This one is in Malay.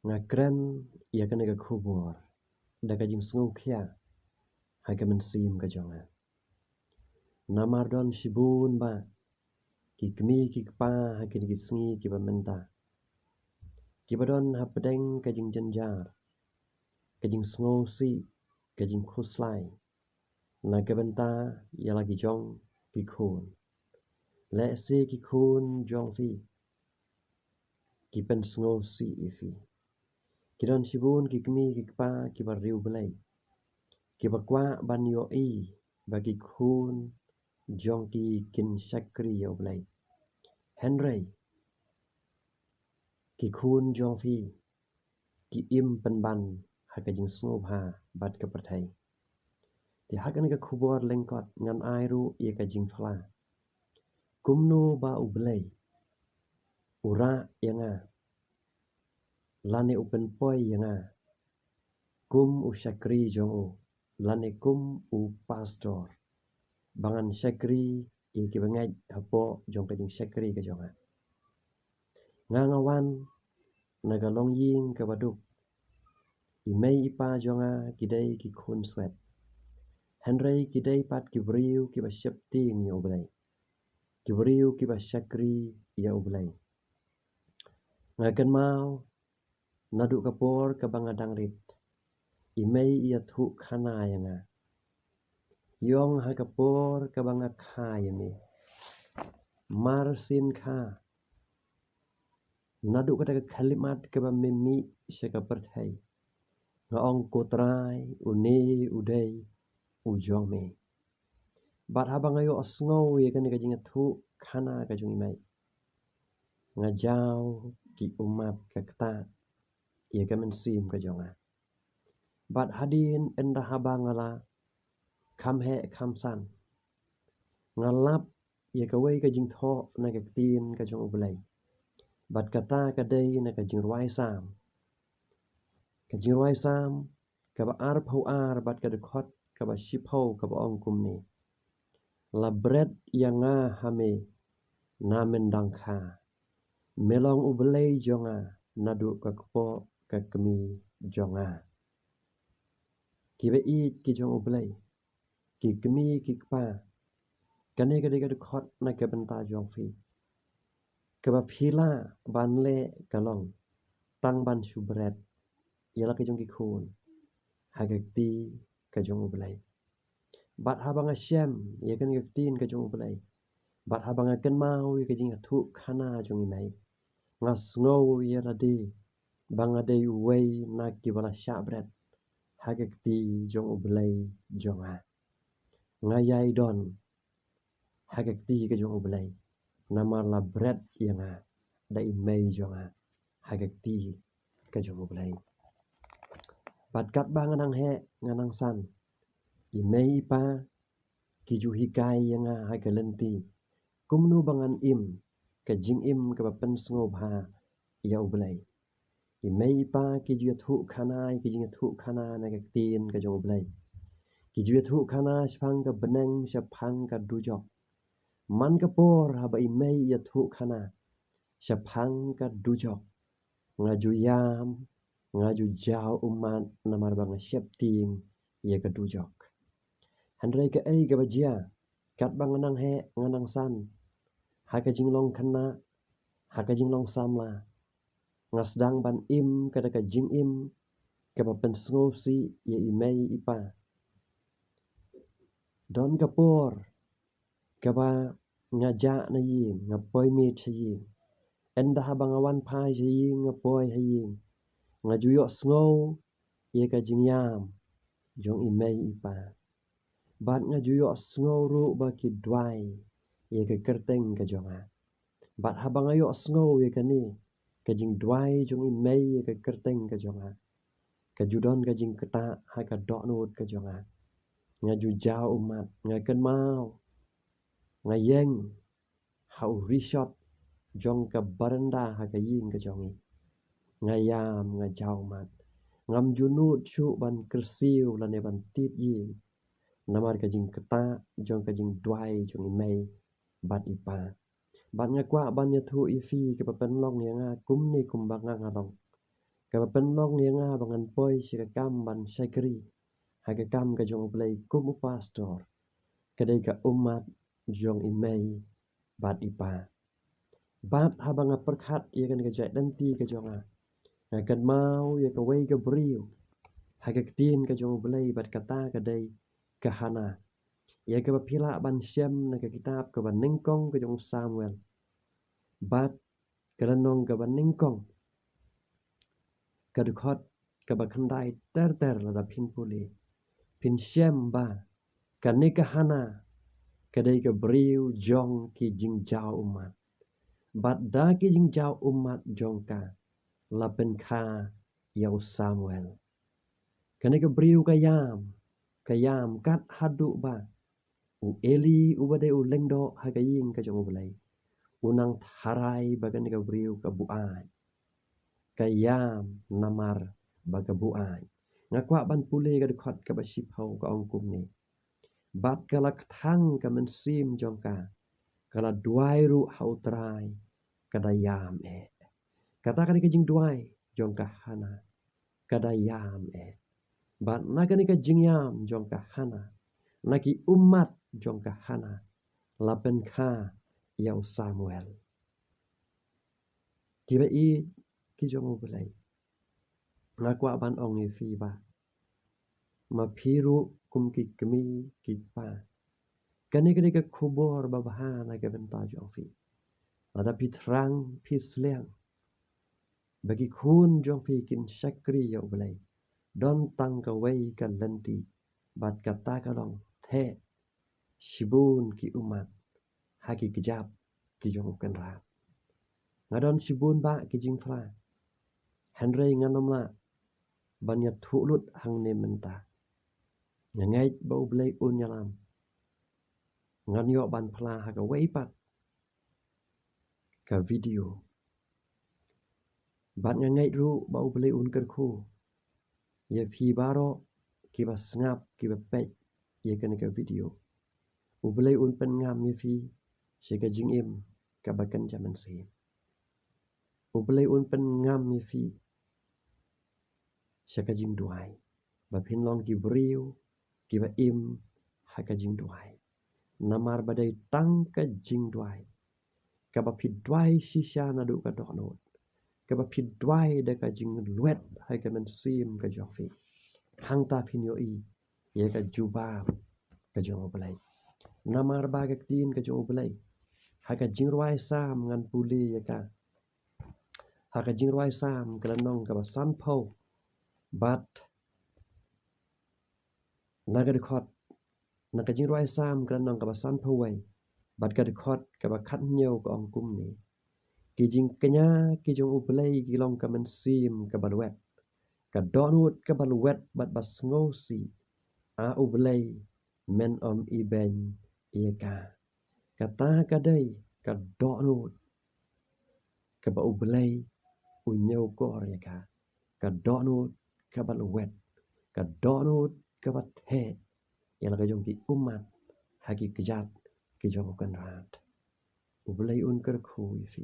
Ngakren ia kena ke kubur. Da kajing sengukia. Haga mensim ke jonga. Namardon shibun ba. Ki kemi ki kpa hakin ki sengi ki pementa. Ki badon hapedeng kajing jenjar. Kajing sengu si. Kajing kuslai. Naga benta ia lagi jong ki kun. Lek si ki kun jong fi. Ki pen sengu si ifi. Ki don shibun ki kemi ki kpa ki bariu belai. Ki bakwa ban yo i bagi kun jong ki kin shakri yo belai. Henry ki kun jong fi ki im penban hakajing snobha bat ke pertai. Ti hakan ke kubur lengkot ngan airu ia kajing fla. Kumno ba ubelai. Ura yanga. Lane upen poi yanga. Kum u shakri jong u. Lane kum u pastor. Bangan shakri ia ki bangaj hapo jong kajing shakri ke jonga. Ngangawan nagalong ying ke baduk. Imei ipa jonga kidai ki kun swet. Henry kidai pat kibriu ki ba syepting ya ublay. Kibriu ki ba syakri ya ublay. Ngakan mau naduk kapor ke bangadang rit. Imei ia thu khana yanga. Yong ha kapor ke bangakha yami. Marsin kha. Naduk kata ke kalimat ke ba mimi syaka perthai. Ngaong kotrai uni udai ujong me. Bat habang ayo osngow ye kan kajing thu khana kajung imai. Ngajau ki umat kakta ye kan mensim kajonga. Bat hadin endah habang ala kamhe kamsan. Ngalap ye kawai kajing tho na kaktin kajong ublay. Bat kata kadai na kajing ruai sam. Kajing ruai sam kaba arp hau ar bat kadekot kaba shipau kaba ongkum ni. La bread yanga hame na mendang kha. Melong ubelai jonga naduk kakpo kakemi jonga. Kiba i ki jong ubelai. Ki kemi ki kpa. Kane kadika dekot na kabenta jong fi. Kaba phila banle kalong. Tang ban subret. Yala ki jong ki kun. Hagakti ka jong ubelai. Bat habang asyam yakan gaktin ka jong ubelai. Bat habang akan mau yakajing atuk khana jong imai. Ngas ngow yaradi bangadai uway na kibala syabret. Hagakti jong ubelai jonga. Ngayai don hagakti ka jong ubelai. Namar la bread yanga da imai jonga. Hagakti ka jong ubelai. Bat kat ba nganang he nganang san. Imei ipa kiju hikai yanga hagalenti. Kumnu bangan im kajing im kabapen sengobha ya ubelai. Imei ipa kiju yathu khana kiju yathu khana nagaktin ka jong ubelai. Kiju yathu khana syapang ka beneng syapang ka dujok. Man kapor haba imei yathu khana syapang ka dujok. Ngaju yam ngaju jauh umat namar bang syapting ya ka dujok. Handrai ka ai ka bajia kat bang nganang he nganang san. Haka jinglong khana haka jinglong samla. Ngasdang ban im kada ka jing im kaba pensngov si ya imei ipa. Don kapor kaba ngajak na ying ngapoy mit sa ying. Endah habang awan pai sa ying ngapoy ha ying. Ngajuyok sngow ya ka jing yam jong imei ipa. Bat ngajuyok sngow ru ba ki dwai ya ka kerteng ka jonga. Bat habang ayok sngow ya ka ni kajing dwai jong imei ya ka kerteng ka jonga. Kajudon kajing keta ha ka doknut ka jonga. Ngaju jau umat ngakan mau ngayeng hau resort jong ka baranda ha ka ying ka jongi. Ngayam ngajau mat ngam junut chu ban kersiu lane ban tit ying. Namar kajing keta jong kajing dwai jong imei bat ipa. Bat ngakwa ban yathu ifi ke papenlong yang kum ni kum banga ngalong. ka penlong ni nga bangan poi si kam ban syakri ha ka kam ka jong play kum pastor kadai ka umat jong imei bat ipa bat habang perkhat ia kan ka jai danti ka jonga kan mau ia ka wei ka briu ha ka tin ka jong play bat kata kadai ka hana ia ka pila ban syam na ka kitab ka ban ningkong ka jong Samuel bat kalanong ka ban ningkong ka dukhot ka ba khandai ter la da phin puli phin syam ba ka ne ka hana kadai ka briu jong ki jing jao umat bat da ki jing jao umat jong ka la pen kha yau Samuel kane ka briu ka yam kat hadu ba u Eli u bade u lengdo ha ka ying ka jong ulai unang tharai ba kan ka briu ka buai ka yam namar ba ka buai ngakwa ban pule ka khot ka ba sipau ka ong kum ni bat ka lak thang ka men sim jong ka kala duai ru hau trai kada yam kata ka jing duai jong ka hana kada yam bat na ka jing yam jong ka hana naki umat jong ka hana lapen kha yau Samuel kiba i ki jong ulai ngakwa ban ong ni fi ba ma phiru kum ki kemi ki pa kani ka khubor ba bahana ka benta jong fi ada pitrang pisleng bagi khun jong fi kin syakri yau ulai don tang ka wei ka lenti bat kata ka long the shibun ki umat haki kejap ki jong kan ra ngadon shibun ba ki jing fra henry nganom la banya thulut hang ne menta ngai bau blai un yalam ngan yo ban phla ha ka wei pat ka video bat ngai ru bau blai un kan khu ye phi baro ki ba snap ki ba pe ye kan ka video u blai un pen ngam ye phi she ka jing im ka ba kan jaman se u blai un pen ngam ye phi she ka jing duai ba phin long ki briu ki ba im ha ka jing duai namar badai tang ka jing duai ka ba phi duai shisha na du ka dok not ka ba phi duai da ka jing luet ha ka men sim ka jok fi hang ta phin yo i ye ka juba ka jong blai namar ba ka tin ka jong blai ha ka jing ruai sam ngan puli ye ka ha ka jing ruai sam ka nong ka ba san pho bat na ka khot na ka jing ruai sam ka nong ka ba san pho wai bat ka khot ka ba khat nyeu ka ong kum ni ki jing kenya ki jong uplay ki long ka men sim ka balwet ka donut ka balwet bat bas ngosi a uplay men om iben ye ka kata ka dai ka donut ka ba uplay u nyeu ko ye ka donut ka balwet ka donut ka ba the yang ka jong ki umat haki kejat ki jong kan rat uplay un ker khu fi